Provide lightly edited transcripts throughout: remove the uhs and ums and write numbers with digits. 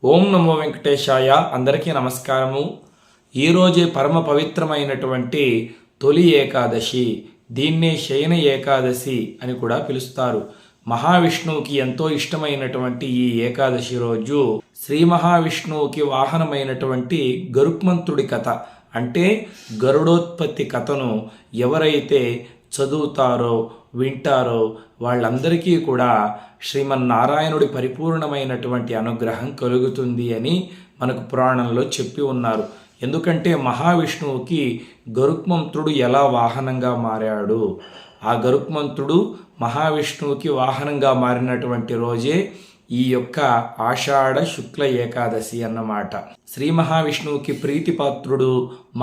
ఓం నమో వెంకటేశాయ. అందరికీ నమస్కారము. ఈరోజే పరమ పవిత్రమైనటువంటి తొలి ఏకాదశి. దీన్నే శయన ఏకాదశి అని కూడా పిలుస్తారు. మహావిష్ణువుకి ఎంతో ఇష్టమైనటువంటి ఈ ఏకాదశి రోజు శ్రీ మహావిష్ణువుకి వాహనమైనటువంటి గరుత్మంతుడి కథ అంటే గరుడోత్పత్తి కథను ఎవరైతే చదువుతారో వింటారో వాళ్ళందరికీ కూడా శ్రీమన్నారాయణుడి పరిపూర్ణమైనటువంటి అనుగ్రహం కలుగుతుంది అని మనకు పురాణంలో చెప్పి ఉన్నారు. ఎందుకంటే మహావిష్ణువుకి గరుత్మంతుడు ఎలా వాహనంగా మారాడు, ఆ గరుత్మంతుడు మహావిష్ణువుకి వాహనంగా మారినటువంటి రోజే ఈ యొక్క ఆషాఢ శుక్ల ఏకాదశి అన్నమాట. శ్రీ మహావిష్ణువుకి ప్రీతిపాత్రుడు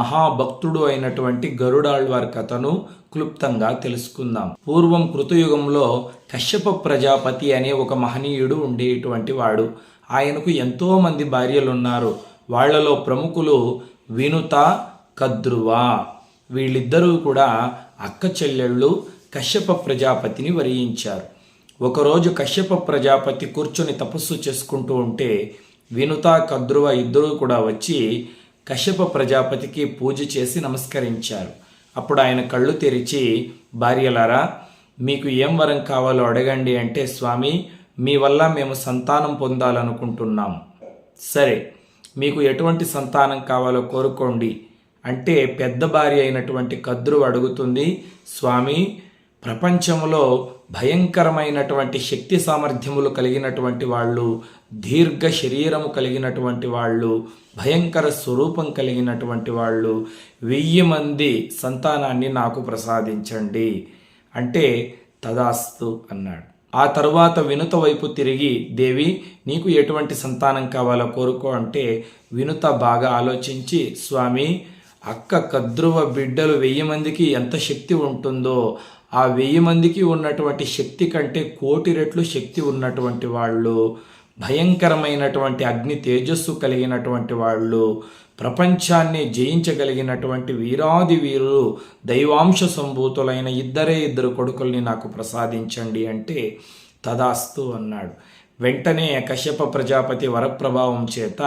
మహాభక్తుడు అయినటువంటి గరుడాళ్వారి కథను క్లుప్తంగా తెలుసుకుందాం. పూర్వం కృతయుగంలో కశ్యప ప్రజాపతి అనే ఒక మహనీయుడు ఉండేటువంటి వాడు. ఆయనకు ఎంతో మంది భార్యలున్నారు. వాళ్లలో ప్రముఖులు వినుత, కద్రువ. వీళ్ళిద్దరూ కూడా అక్క చెల్లెళ్ళు కశ్యప ప్రజాపతిని వరించారు. ఒకరోజు కశ్యప ప్రజాపతి కూర్చొని తపస్సు చేసుకుంటూ ఉంటే వినుత, కద్రువ ఇద్దరూ కూడా వచ్చి కశ్యప ప్రజాపతికి పూజ చేసి నమస్కరించారు. అప్పుడు ఆయన కళ్ళు తెరిచి, భార్యలారా, మీకు ఏం వరం కావాలో అడగండి అంటే, స్వామి, మీ వల్ల మేము సంతానం పొందాలనుకుంటున్నాం. సరే, మీకు ఎటువంటి సంతానం కావాలో కోరుకోండి అంటే పెద్ద భార్య అయినటువంటి కద్రువ అడుగుతుంది, స్వామి, ప్రపంచంలో భయంకరమైనటువంటి శక్తి సామర్థ్యములు కలిగినటువంటి వాళ్ళు, దీర్ఘ శరీరము కలిగినటువంటి వాళ్ళు, భయంకర స్వరూపం కలిగినటువంటి వాళ్ళు 1000 మంది సంతానాన్ని నాకు ప్రసాదించండి అంటే తదాస్తు అన్నాడు. ఆ తరువాత వినుత వైపు తిరిగి, దేవి, నీకు ఎటువంటి సంతానం కావాలో కోరుకో అంటే వినుత బాగా ఆలోచించి, స్వామి, అక్క కద్రువ బిడ్డలు 1000 మందికి ఎంత శక్తి ఉంటుందో ఆ 1000 మందికి ఉన్నటువంటి శక్తి కంటే 1,000,000 రెట్లు శక్తి ఉన్నటువంటి వాళ్ళు, భయంకరమైనటువంటి అగ్ని తేజస్సు కలిగినటువంటి వాళ్ళు, ప్రపంచాన్ని జయించగలిగినటువంటి వీరాది వీరులు, దైవాంశ సంభూతులైన 2 కొడుకుల్ని నాకు ప్రసాదించండి అంటే తదాస్తు అన్నాడు. వెంటనే కశ్యప ప్రజాపతి వరప్రభావం చేత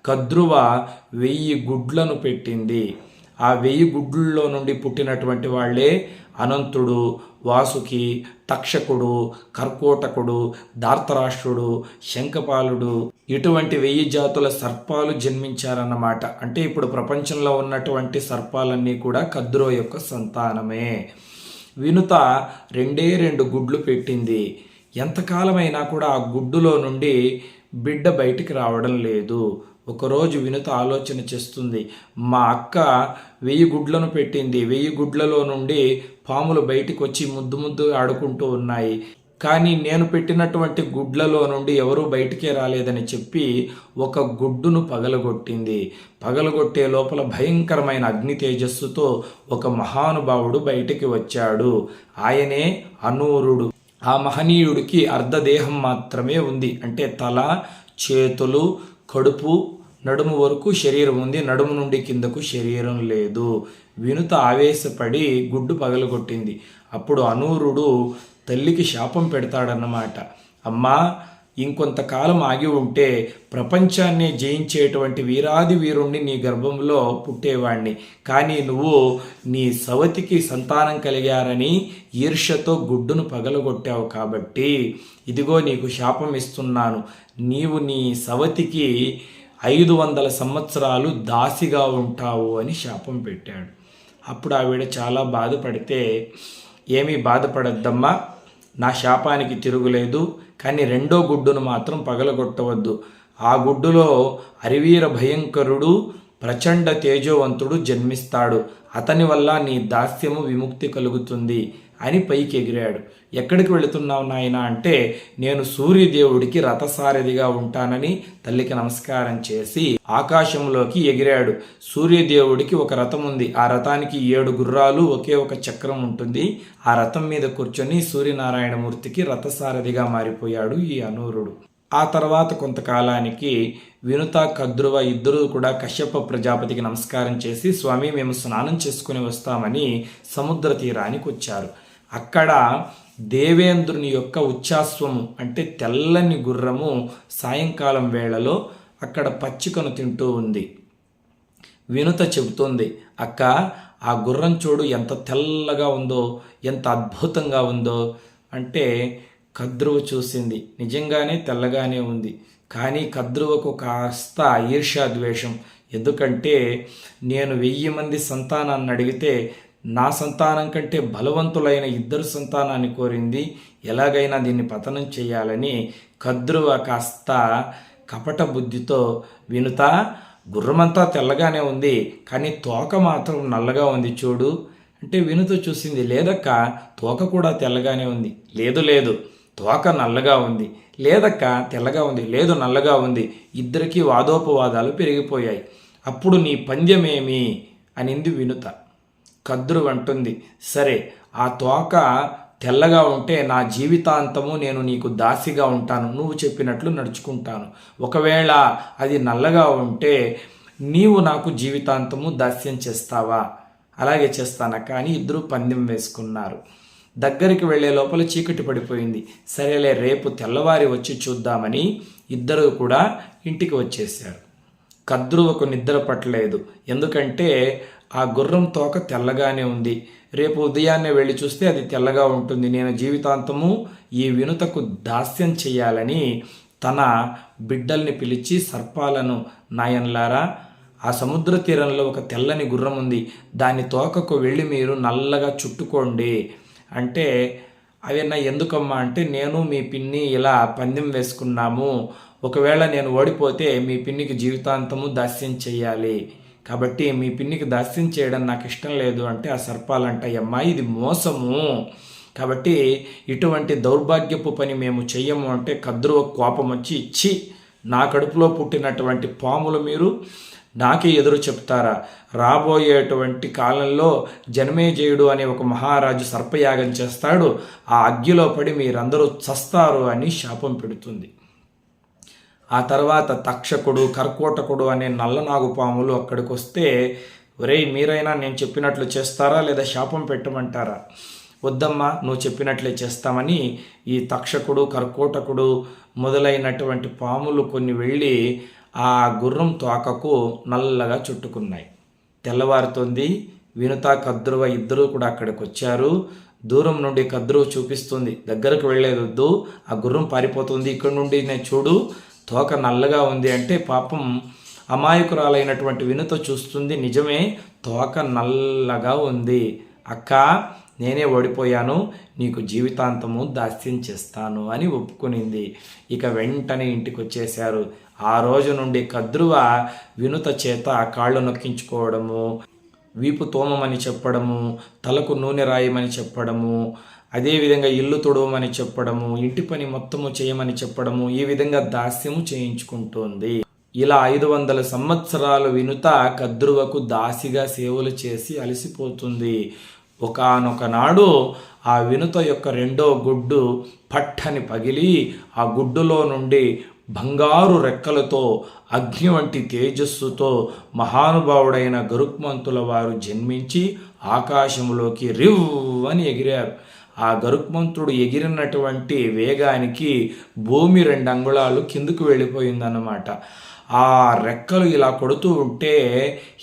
కద్రువ 1000 గుడ్లను పెట్టింది. ఆ 1000 గుడ్లలో నుండి పుట్టినటువంటి వాళ్లే అనంతుడు, వాసుకి, తక్షకుడు, కర్కోటకుడు, ధార్తరాష్ట్రుడు, శంఖపాలుడు, ఇటువంటి 1000 జాతుల సర్పాలు జన్మించారన్నమాట. అంటే ఇప్పుడు ప్రపంచంలో ఉన్నటువంటి సర్పాలన్నీ కూడా కద్రువ యొక్క సంతానమే. వినుత 2 గుడ్లు పెట్టింది. ఎంతకాలమైనా కూడా ఆ గుడ్డులో నుండి బిడ్డ బయటికి రావడం లేదు. ఒకరోజు వినుత ఆలోచన చేస్తుంది, మా అక్క 1000 గుడ్లను పెట్టింది, 1000 గుడ్లలో నుండి పాములు బయటికి వచ్చి ముద్దు ఆడుకుంటూ ఉన్నాయి, కానీ నేను పెట్టినటువంటి గుడ్లలో నుండి ఎవరూ బయటికే రాలేదని చెప్పి ఒక గుడ్డును పగలగొట్టింది. పగలగొట్టే లోపల భయంకరమైన అగ్ని తేజస్సుతో ఒక మహానుభావుడు బయటికి వచ్చాడు. ఆయనే అనూరుడు. ఆ మహనీయుడికి అర్ధదేహం మాత్రమే ఉంది. అంటే తల, చేతులు, కడుపు, నడుము వరకు శరీరం ఉంది, నడుము నుండి కిందకు శరీరం లేదు. వినుత ఆవేశపడి గుడ్డు పగలగొట్టింది. అప్పుడు అనూరుడు తల్లికి శాపం పెడతాడన్నమాట. అమ్మా, ఇంకొంతకాలం ఆగి ఉంటే ప్రపంచాన్ని జయించేటువంటి వీరాది వీరుణ్ణి నీ గర్భంలో పుట్టేవాణ్ణి, కానీ నువ్వు నీ సవతికి సంతానం కలిగారని ఈర్ష్యతో గుడ్డును పగలగొట్టావు కాబట్టి ఇదిగో నీకు శాపం ఇస్తున్నాను, నీవు నీ సవతికి 500 సంవత్సరాలు దాసిగా ఉంటావు అని శాపం పెట్టాడు. అప్పుడు ఆవిడ చాలా బాధపడితే, ఏమీ బాధపడద్దమ్మా, నా శాపానికి తిరుగులేదు, కానీ 2వ గుడ్డును మాత్రం పగలగొట్టవద్దు. ఆ గుడ్డులో అరివీర భయంకరుడు, ప్రచండ తేజోవంతుడు జన్మిస్తాడు, అతని వల్ల నీ దాస్యము విముక్తి కలుగుతుంది అని పైకి ఎగిరాడు. ఎక్కడికి వెళుతున్నావు నాయన అంటే, నేను సూర్యదేవుడికి రథసారథిగా ఉంటానని తల్లికి నమస్కారం చేసి ఆకాశంలోకి ఎగిరాడు. సూర్యదేవుడికి ఒక రథం ఉంది. ఆ రథానికి 7 గుర్రాలు, ఒకే ఒక చక్రం ఉంటుంది. ఆ రథం మీద కూర్చొని సూర్యనారాయణమూర్తికి రథసారథిగా మారిపోయాడు ఈ అనూరుడు. ఆ తర్వాత కొంతకాలానికి వినుత, కద్రువ ఇద్దరూ కూడా కశ్యప ప్రజాపతికి నమస్కారం చేసి, స్వామి, మేము స్నానం చేసుకుని వస్తామని సముద్ర తీరానికి వచ్చారు. అక్కడ దేవేంద్రుని యొక్క ఉచ్ఛాస్వము అంటే తెల్లని గుర్రము సాయంకాలం వేళలో అక్కడ పచ్చికను తింటూ ఉంది. వినుత చెబుతోంది, అక్క ఆ గుర్రం చూడు ఎంత తెల్లగా ఉందో, ఎంత అద్భుతంగా ఉందో అంటే కద్రువ చూసింది. నిజంగానే తెల్లగానే ఉంది. కానీ కద్రువకు కాస్త ఈర్ష్యాద్వేషం. ఎందుకంటే నేను 1000 మంది సంతానాన్ని అడిగితే నా సంతానం కంటే బలవంతులైన 2 సంతానాన్ని కోరింది. ఎలాగైనా దీన్ని పతనం చేయాలని కద్రువ కాస్త కపట బుద్ధితో, వినుత గుర్రమంతా తెల్లగానే ఉంది కానీ తోక మాత్రం నల్లగా ఉంది చూడు అంటే వినుత చూసింది, లేదక్క తోక కూడా తెల్లగానే ఉంది. లేదు లేదు తోక నల్లగా ఉంది. లేదక్క తెల్లగా ఉంది. లేదు నల్లగా ఉంది. ఇద్దరికీ వాదోపవాదాలు పెరిగిపోయాయి. అప్పుడు నీ పంద్యమేమి అనింది వినుత. కద్రు అంటుంది, సరే ఆ తోక తెల్లగా ఉంటే నా జీవితాంతము నేను నీకు దాసిగా ఉంటాను, నువ్వు చెప్పినట్లు నడుచుకుంటాను. ఒకవేళ అది నల్లగా ఉంటే నీవు నాకు జీవితాంతము దాస్యం చేస్తావా? అలాగే చేస్తానక్క అని ఇద్దరు పందెం వేసుకున్నారు. దగ్గరికి వెళ్లే లోపల చీకటి పడిపోయింది. సరేలే రేపు తెల్లవారి వచ్చి చూద్దామని ఇద్దరు కూడా ఇంటికి వచ్చేశారు. కద్రువకు నిద్ర పట్టలేదు. ఎందుకంటే ఆ గుర్రం తోక తెల్లగానే ఉంది. రేపు ఉదయాన్నే వెళ్ళి చూస్తే అది తెల్లగా ఉంటుంది. నేను జీవితాంతము ఈ వినుతకు దాస్యం చేయాలని తన బిడ్డల్ని పిలిచి సర్పాలను, నాయన్లారా ఆ సముద్ర తీరంలో ఒక తెల్లని గుర్రం ఉంది, దాని తోకకు వెళ్ళి మీరు నల్లగా చుట్టుకోండి అంటే, అవన్నా ఎందుకమ్మా అంటే, నేను మీ పిన్ని ఇలా పందెం వేసుకున్నాము, ఒకవేళ నేను ఓడిపోతే మీ పిన్నికి జీవితాంతము దాస్యం చేయాలి, కాబట్టి మీ పిన్నికి దాస్యం చేయడం నాకు ఇష్టం లేదు అంటే ఆ సర్పాలంటాయమ్మా ఇది మోసము, కాబట్టి ఇటువంటి దౌర్భాగ్యపు పని మేము చెయ్యము అంటే కద్రువ కోపం వచ్చి, ఇచ్చి నా కడుపులో పుట్టినటువంటి పాములు మీరు నాకే ఎదురు చెప్తారా? రాబోయేటువంటి కాలంలో జనమేజయుడు అనే ఒక మహారాజు సర్పయాగం చేస్తాడు, ఆ అగ్గిలో పడి మీరందరూ చస్తారు అని శాపం పెడుతుంది. ఆ తర్వాత తక్షకుడు, కర్కోటకుడు అనే నల్లనాగుపాములు అక్కడికి వస్తే, ఒరేయ్ మీరైనా నేను చెప్పినట్లు చేస్తారా లేదా శాపం పెట్టమంటారా? వద్దమ్మా నువ్వు చెప్పినట్లే చేస్తామని ఈ తక్షకుడు, కర్కోటకుడు మొదలైనటువంటి పాములు కొన్ని వెళ్ళి ఆ గుర్రం తోకకు నల్లగా చుట్టుకున్నాయి. తెల్లవారుతోంది. వినుత, కద్రువ ఇద్దరూ కూడా అక్కడికి వచ్చారు. దూరం నుండి కద్రువ చూపిస్తుంది, దగ్గరకు వెళ్ళేదొద్దు, ఆ గుర్రం పారిపోతుంది, ఇక్కడ నుండి నేను చూడు తోక నల్లగా ఉంది అంటే పాపం అమాయకురాలైనటువంటి వినుత చూస్తుంది, నిజమే తోక నల్లగా ఉంది. అక్క నేనే ఓడిపోయాను, నీకు జీవితాంతము దాస్యం చేస్తాను అని ఒప్పుకునింది. ఇక వెంటనే ఇంటికి వచ్చేశారు. ఆ రోజు నుండి కద్రువ వినుత చేత కాళ్ళు నొక్కించుకోవడము, వీపు తోమమని చెప్పడము, తలకు నూనె రాయమని చెప్పడము, అదేవిధంగా ఇల్లు తుడవమని చెప్పడము, ఇంటి పని మొత్తము చేయమని చెప్పడము, ఈ విధంగా దాస్యము చేయించుకుంటోంది. ఇలా 500 సంవత్సరాలు వినుత కద్రువకు దాసిగా సేవలు చేసి అలసిపోతుంది. ఒకానొక నాడు ఆ వినుత యొక్క రెండో గుడ్డు పట్టని పగిలి ఆ గుడ్డులో నుండి బంగారు రెక్కలతో, అగ్ని వంటి తేజస్సుతో మహానుభావుడైన గరుక్మంతుల వారు జన్మించి ఆకాశంలోకి రివ్వని ఎగిరారు. ఆ గరుక్మంతుడు ఎగిరినటువంటి వేగానికి భూమి 2 అంగుళాలు కిందకు వెళ్ళిపోయిందన్నమాట. ఆ రెక్కలు ఇలా కొడుతూ ఉంటే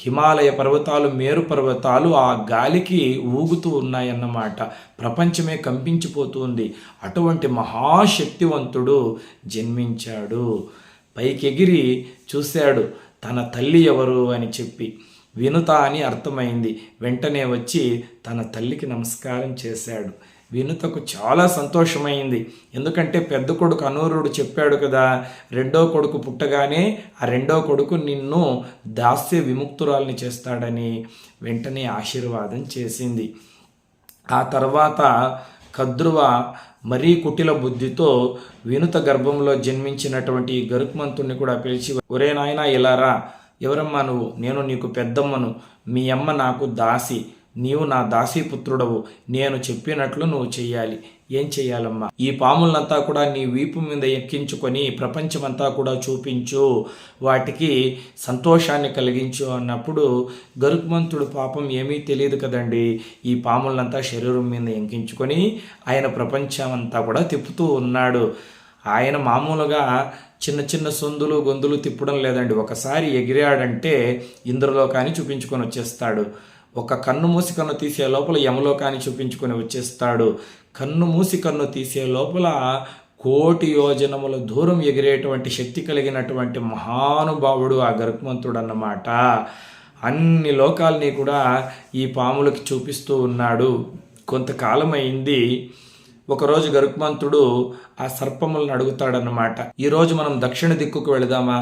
హిమాలయ పర్వతాలు, మేరు పర్వతాలు ఆ గాలికి ఊగుతూ ఉన్నాయన్నమాట. ప్రపంచమే కంపించిపోతుంది. అటువంటి మహాశక్తివంతుడు జన్మించాడు. పైకెగిరి చూశాడు తన తల్లి ఎవరు అని చెప్పి. వినుత అని అర్థమైంది. వెంటనే వచ్చి తన తల్లికి నమస్కారం చేశాడు. వినుతకు చాలా సంతోషమైంది. ఎందుకంటే పెద్ద కొడుకు అనూరుడు చెప్పాడు కదా, రెండో కొడుకు పుట్టగానే ఆ రెండో కొడుకు నిన్ను దాస్య విముక్తురాల్ని చేస్తాడని. వెంటనే ఆశీర్వాదం చేసింది. ఆ తర్వాత కద్రువ మరీ కుటిల బుద్ధితో వినుత గర్భంలో జన్మించినటువంటి గరుక్మంతుణ్ణి కూడా పిలిచి, ఒరే నాయనా ఇలారా, ఎవరమ్మా నువ్వు? నేను నీకు పెద్దమ్మను, మీ అమ్మ నాకు దాసి, నీవు నా దాసీపుత్రుడవు, నేను చెప్పినట్లు నువ్వు చెయ్యాలి. ఏం చెయ్యాలమ్మా? ఈ పాములంతా కూడా నీ వీపు మీద ఎక్కించుకొని ప్రపంచమంతా కూడా చూపించు, వాటికి సంతోషాన్ని కలిగించు అన్నప్పుడు గరుక్మంతుడు పాపం ఏమీ తెలియదు కదండి. ఈ పాములంతా శరీరం మీద ఎక్కించుకొని ఆయన ప్రపంచం అంతా కూడా తిప్పుతూ ఉన్నాడు. ఆయన మామూలుగా చిన్న చిన్న సొందులు గొంతులు తిప్పడం లేదండి. ఒకసారి ఎగిరాడంటే ఇంద్రలోకాన్ని చూపించుకొని వచ్చేస్తాడు. ఒక కన్ను మూసి కన్ను తీసే లోపల యమలోకాన్ని చూపించుకొని వచ్చేస్తాడు. కన్ను మూసి కన్ను తీసే లోపల 1,000,000 యోజనముల దూరం ఎగిరేటువంటి శక్తి కలిగినటువంటి మహానుభావుడు ఆ గరుత్మంతుడు అన్నమాట. అన్ని లోకాల్ని కూడా ఈ పాములకి చూపిస్తూ ఉన్నాడు. కొంతకాలం అయింది. ఒకరోజు గరుత్మంతుడు ఆ సర్పములను అడుగుతాడన్నమాట. ఈరోజు మనం దక్షిణ దిక్కుకు వెళదామా?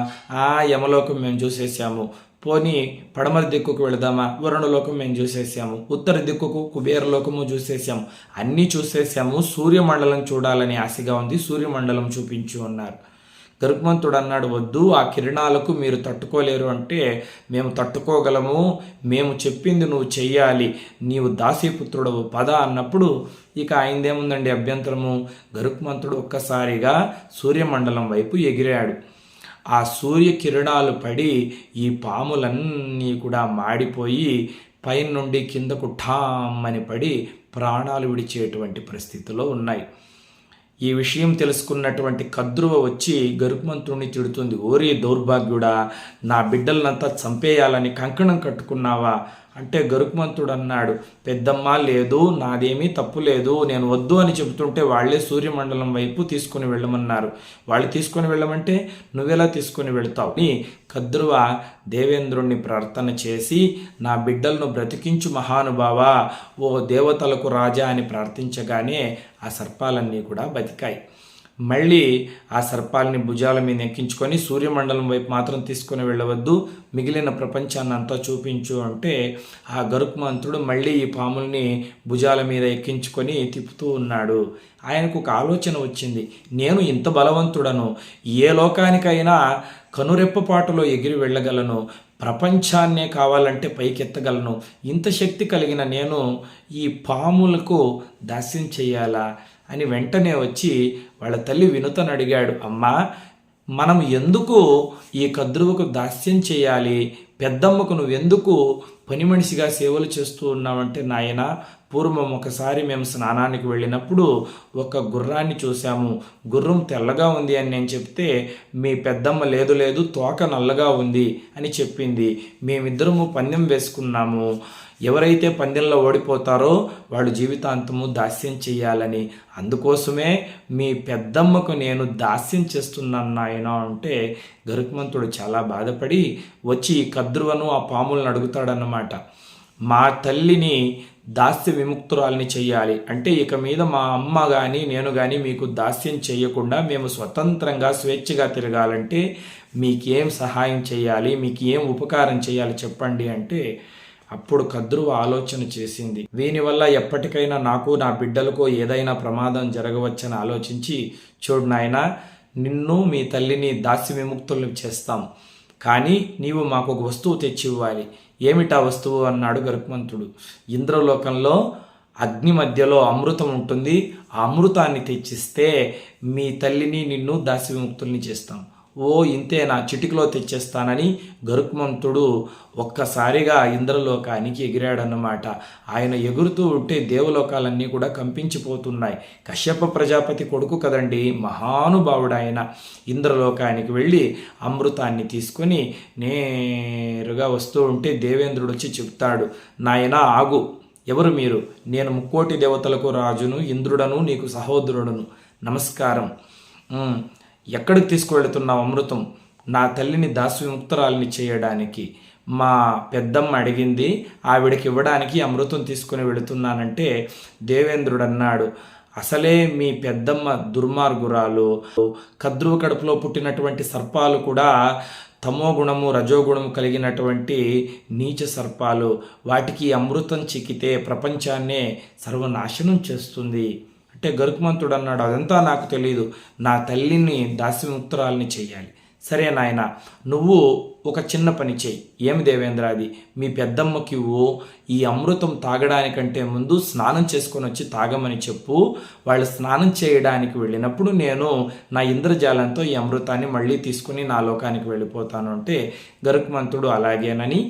యమలోకం మేము చూసేసాము. పోనీ పడమర దిక్కుకు వెళదామా? వరుణలోకం మేము చూసేసాము. ఉత్తర దిక్కుకు కుబేరలోకము చూసేసాము. అన్నీ చూసేసాము. సూర్యమండలం చూడాలని ఆశగా ఉంది, సూర్యమండలం చూపించు అన్నారు. గరుత్మంతుడు అన్నాడు, వద్దు, ఆ కిరణాలకు మీరు తట్టుకోలేరు అంటే మేము తట్టుకోగలము, మేము చెప్పింది నువ్వు చెయ్యాలి, నీవు దాసీపుత్రుడవు పద అన్నప్పుడు ఇక ఆయనదేముందండి అభ్యంతరము. గరుత్మంతుడు ఒక్కసారిగా సూర్యమండలం వైపు ఎగిరాడు. ఆ సూర్య కిరణాలు పడి ఈ పాములన్నీ కూడా మాడిపోయి పైన నుండి కిందకు ఠామ్మని పడి ప్రాణాలు విడిచేటువంటి పరిస్థితిలో ఉన్నాయి. ఈ విషయం తెలుసుకున్నటువంటి కద్రువ వచ్చి గరుత్మంతుడిని తిడుతుంది. ఓరి దౌర్భాగ్యుడా, నా బిడ్డలనంతా చంపేయాలని కంకణం కట్టుకున్నావా అంటే గరుత్మంతుడు అన్నాడు, పెద్దమ్మ లేదు, నాదేమీ తప్పు లేదు, నేను వద్దు అని చెబుతుంటే వాళ్ళే సూర్యమండలం వైపు తీసుకుని వెళ్ళమన్నారు. వాళ్ళు తీసుకొని వెళ్ళమంటే నువ్వెలా తీసుకుని వెళతావు అని కద్రువ దేవేంద్రుణ్ణి ప్రార్థన చేసి, నా బిడ్డలను బ్రతికించు మహానుభావా, ఓ దేవతలకు రాజా అని ప్రార్థించగానే ఆ సర్పాలన్నీ కూడా బతికాయి. మళ్ళీ ఆ సర్పాలని భుజాల మీద ఎక్కించుకొని సూర్యమండలం వైపు మాత్రం తీసుకొని వెళ్ళవద్దు, మిగిలిన ప్రపంచాన్ని అంతా చూపించు అంటే ఆ గరుత్మంతుడు మళ్ళీ ఈ పాముల్ని భుజాల మీద ఎక్కించుకొని తిప్పుతూ ఉన్నాడు. ఆయనకు ఒక ఆలోచన వచ్చింది, నేను ఇంత బలవంతుడను, ఏ లోకానికైనా కనురెప్పపాటులో ఎగిరి వెళ్ళగలను, ప్రపంచాన్నే కావాలంటే పైకెత్తగలను, ఇంత శక్తి కలిగిన నేను ఈ పాములకు దాస్యం చెయ్యాలా అని వెంటనే వచ్చి వాళ్ళ తల్లి వినుతను అడిగాడు, అమ్మా, మనం ఎందుకు ఈ కద్రువుకు దాస్యం చేయాలి? పెద్దమ్మకు నువ్వెందుకు పని మనిషిగా సేవలు చేస్తూ ఉన్నావంటే, నాయన, పూర్వం ఒకసారి మేము స్నానానికి వెళ్ళినప్పుడు ఒక గుర్రాన్ని చూసాము, గుర్రం తెల్లగా ఉంది అని నేను చెప్తే మీ పెద్దమ్మ లేదు లేదు తోక నల్లగా ఉంది అని చెప్పింది. మేమిద్దరము పందెం వేసుకున్నాము, ఎవరైతే పందెంలో ఓడిపోతారో వాళ్ళు జీవితాంతము దాస్యం చెయ్యాలని, అందుకోసమే మీ పెద్దమ్మకు నేను దాస్యం చేస్తున్నాను నాయన అంటే గరుత్మంతుడు చాలా బాధపడి వచ్చి ఈ కద్రువను ఆ పాములను అడుగుతాడన్నమాట. మా తల్లిని దాస్య విముక్తురాల్ని చెయ్యాలి అంటే ఇక మీద మా అమ్మ కానీ నేను కానీ మీకు దాస్యం చేయకుండా మేము స్వతంత్రంగా స్వేచ్ఛగా తిరగాలంటే మీకేం సహాయం చేయాలి, మీకు ఏం ఉపకారం చేయాలి చెప్పండి అంటే అప్పుడు కద్రువ ఆలోచన చేసింది. దీనివల్ల ఎప్పటికైనా నాకు నా బిడ్డలకు ఏదైనా ప్రమాదం జరగవచ్చని ఆలోచించి, చూడు నాయన, నిన్ను మీ తల్లిని దాస్య విముక్తులను చేస్తాం, కానీ నీవు మాకు ఒక వస్తువు తెచ్చి ఇవ్వాలి. ఏమిటా వస్తువు అన్నాడు గరుత్మంతుడు. ఇంద్రలోకంలో అగ్ని మధ్యలో అమృతం ఉంటుంది, ఆ అమృతాన్ని తెచ్చిస్తే మీ తల్లిని నిన్ను దాస్య విముక్తుల్ని చేస్తాం. ఓ ఇంతేనా, చిటికలో తెచ్చేస్తానని గరుత్మంతుడు ఒక్కసారిగా ఇంద్రలోకానికి ఎగిరాడన్నమాట. ఆయన ఎగురుతూ ఉంటే దేవలోకాలన్నీ కూడా కంపించిపోతున్నాయి. కశ్యప ప్రజాపతి కొడుకు కదండి, మహానుభావుడు ఆయన. ఇంద్రలోకానికి వెళ్ళి అమృతాన్ని తీసుకొని నేరుగా వస్తూ ఉంటే దేవేంద్రుడు వచ్చి చెప్తాడు, నాయనా ఆగు, ఎవరు మీరు? నేను 3,000,000 దేవతలకు రాజును, ఇంద్రుడను, నీకు సహోదరుడును, నమస్కారం. ఎక్కడికి తీసుకువెళుతున్నావు అమృతం? నా తల్లిని దాస్యముక్తురాలిని చేయడానికి. మా పెద్దమ్మ అడిగింది, ఆవిడకి ఇవ్వడానికి అమృతం తీసుకుని వెళుతున్నానంటే దేవేంద్రుడు అన్నాడు, అసలే మీ పెద్దమ్మ దుర్మార్గురాలు. కద్రువ కడుపులో పుట్టినటువంటి సర్పాలు కూడా తమోగుణము రజోగుణము కలిగినటువంటి నీచ సర్పాలు. వాటికి అమృతం చిక్కితే ప్రపంచాన్నే సర్వనాశనం చేస్తుంది అంటే గరుత్మంతుడు అన్నాడు, అదంతా నాకు తెలియదు, నా తల్లిని దాస్యముక్తురాల్ని చెయ్యాలి. సరే నాయన, నువ్వు ఒక చిన్న పని చెయ్యి. ఏమి దేవేంద్ర అది? మీ పెద్దమ్మకి ఇవ్వు, ఈ అమృతం తాగడానికంటే ముందు స్నానం చేసుకొని వచ్చి తాగమని చెప్పు. వాళ్ళు స్నానం చేయడానికి వెళ్ళినప్పుడు నేను నా ఇంద్రజాలంతో ఈ అమృతాన్ని మళ్ళీ తీసుకుని నా లోకానికి వెళ్ళిపోతాను అంటే గరుత్మంతుడు అలాగేనని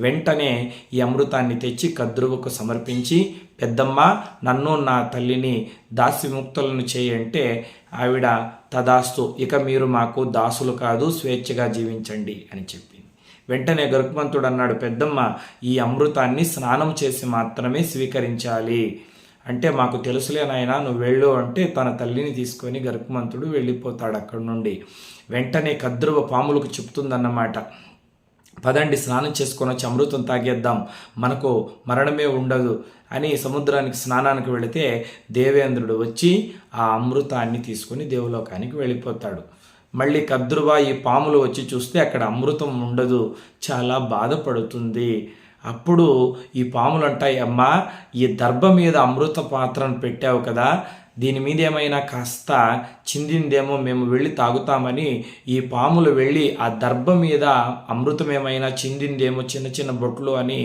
వెంటనే ఈ అమృతాన్ని తెచ్చి కద్రువకు సమర్పించి పెద్దమ్మ నన్ను నా తల్లిని దాసి విముక్తులను చేయంటే ఆవిడ తదాస్తు, ఇక మీరు మాకు దాసులు కాదు, స్వేచ్ఛగా జీవించండి అని చెప్పింది. వెంటనే గరుత్మంతుడు అన్నాడు, పెద్దమ్మ ఈ అమృతాన్ని స్నానం చేసి మాత్రమే స్వీకరించాలి అంటే, మాకు తెలుసులే నాయనా నువ్వు వెళ్ళు అంటే తన తల్లిని తీసుకొని గరుత్మంతుడు వెళ్ళిపోతాడు అక్కడి నుండి. వెంటనే కద్రువ పాములకు చెప్తుందన్నమాట, పదండి స్నానం చేసుకొని వచ్చి అమృతం తాగేద్దాం, మనకు మరణమే ఉండదు అని సముద్రానికి స్నానానికి వెళితే దేవేంద్రుడు వచ్చి ఆ అమృతాన్ని తీసుకొని దేవలోకానికి వెళ్ళిపోతాడు. మళ్ళీ కద్రువ ఈ పాములు వచ్చి చూస్తే అక్కడ అమృతం ఉండదు, చాలా బాధపడుతుంది. అప్పుడు ఈ పాములు అంటాయి, అమ్మా ఈ దర్భ మీద అమృత పాత్రను పెట్టావు కదా, దీని మీద ఏమైనా కాస్త చిందిందేమో, మేము వెళ్ళి తాగుతామని ఈ పాములు వెళ్ళి ఆ దర్భ మీద అమృతం ఏమైనా చిందిందేమో చిన్న చిన్న బొట్లు అని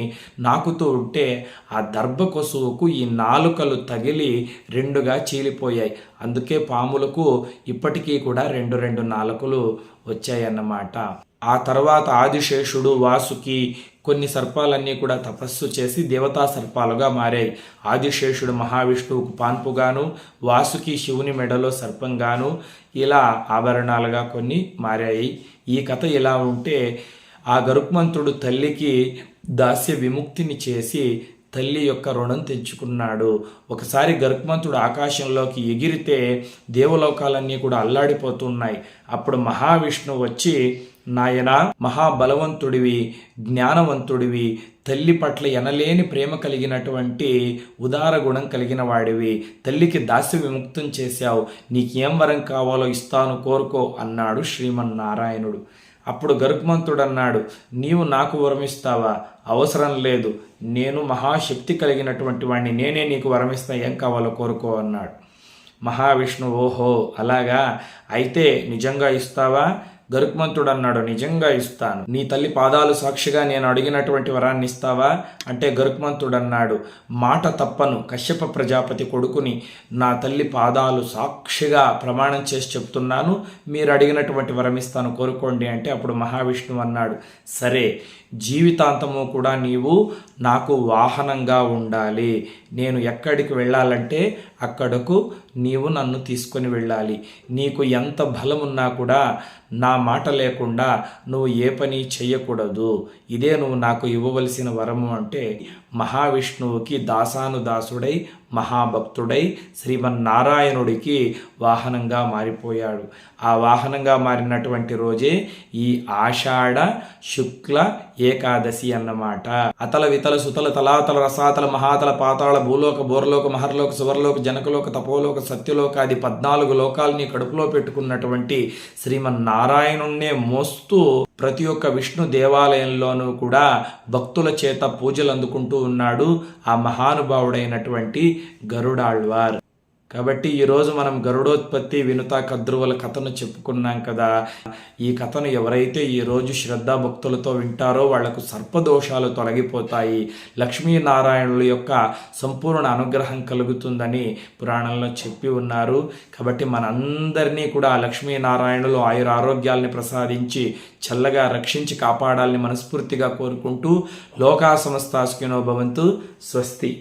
నాకుతూ ఉంటే ఆ దర్భ కొసువుకు ఈ నాలుకలు తగిలి రెండుగా చీలిపోయాయి. అందుకే పాములకు ఇప్పటికీ కూడా రెండు నాలుకలు వచ్చాయన్నమాట. ఆ తర్వాత ఆదిశేషుడు, వాసుకి, కొన్ని సర్పాలన్నీ కూడా తపస్సు చేసి దేవతా సర్పాలుగా మారాయి. ఆదిశేషుడు మహావిష్ణువుకు పాన్పుగాను, వాసుకి శివుని మెడలో సర్పంగాను, ఇలా ఆభరణాలుగా కొన్ని మారాయి. ఈ కథ ఇలా ఉంటే ఆ గరుత్మంతుడు తల్లికి దాస్య విముక్తిని చేసి తల్లి యొక్క రుణం తెచ్చుకున్నాడు. ఒకసారి గరుత్మంతుడు ఆకాశంలోకి ఎగిరితే దేవలోకాలన్నీ కూడా అల్లాడిపోతున్నాయి. అప్పుడు మహావిష్ణువు వచ్చి, నాయన మహాబలవంతుడివి, జ్ఞానవంతుడివి, తల్లి పట్ల ఎనలేని ప్రేమ కలిగినటువంటి ఉదార గుణం కలిగిన వాడివి, తల్లికి దాస్య విముక్తం చేశావు, నీకేం వరం కావాలో ఇస్తాను కోరుకో అన్నాడు శ్రీమన్నారాయణుడు. అప్పుడు గరుత్మంతుడు అన్నాడు, నీవు నాకు వరమిస్తావా? అవసరం లేదు, నేను మహాశక్తి కలిగినటువంటి వాడిని, నేనే నీకు వరమిస్తా, ఏం కావాలో కోరుకో అన్నాడు. మహావిష్ణువు, ఓహో అలాగా, అయితే నిజంగా ఇస్తావా? గరుత్మంతుడు అన్నాడు, నిజంగా ఇస్తాను, నీ తల్లి పాదాలు సాక్షిగా నేను అడిగినటువంటి వరాన్ని ఇస్తావా అంటే గరుత్మంతుడు అన్నాడు, మాట తప్పను, కశ్యప ప్రజాపతి కొడుకుని, నా తల్లి పాదాలు సాక్షిగా ప్రమాణం చేసి చెప్తున్నాను, మీరు అడిగినటువంటి వరం ఇస్తాను కోరుకోండి అంటే అప్పుడు మహావిష్ణువు అన్నాడు, సరే జీవితాంతము కూడా నీవు నాకు వాహనంగా ఉండాలి, నేను ఎక్కడికి వెళ్ళాలంటే అక్కడకు నీవు నన్ను తీసుకొని వెళ్ళాలి, నీకు ఎంత బలమున్నా కూడా నా మాట లేకుండా నువ్వు ఏ పని చెయ్యకూడదు, ఇదే నువ్వు నాకు ఇవ్వవలసిన వరము అంటే మహావిష్ణువుకి దాసానుదాసుడై మహాభక్తుడై శ్రీమన్నారాయణుడికి వాహనంగా మారిపోయాడు. ఆ వాహనంగా మారినటువంటి రోజే ఈ ఆషాఢ శుక్ల ఏకాదశి అన్నమాట. అతల వితల సుతల తలాతల రసాతల మహాతల పాతాళ భూలోక బోరలోక మహర్లోక సువర్లోక జనకలోక తపోలోక సత్యలోకాది 14 లోకాలని కడుపులో పెట్టుకున్నటువంటి శ్రీమన్నారాయణుణ్ణే మోస్తూ ప్రతి ఒక్క విష్ణు దేవాలయంలోనూ కూడా భక్తుల చేత పూజలు అందుకుంటూ ఉన్నాడు ఆ మహానుభావుడైనటువంటి గరుడాళ్వార్. కాబట్టి ఈరోజు మనం గరుడోత్పత్తి వినుత కద్రువుల కథను చెప్పుకున్నాం కదా. ఈ కథను ఎవరైతే ఈరోజు శ్రద్ధాభక్తులతో వింటారో వాళ్లకు సర్పదోషాలు తొలగిపోతాయి, లక్ష్మీనారాయణుల యొక్క సంపూర్ణ అనుగ్రహం కలుగుతుందని పురాణంలో చెప్పి ఉన్నారు. కాబట్టి మనందరినీ కూడా లక్ష్మీనారాయణులు ఆయుర ఆరోగ్యాల్ని ప్రసాదించి చల్లగా రక్షించి కాపాడాలని మనస్ఫూర్తిగా కోరుకుంటూ లోకా సమస్తా సుఖినో భవంతు. స్వస్తి.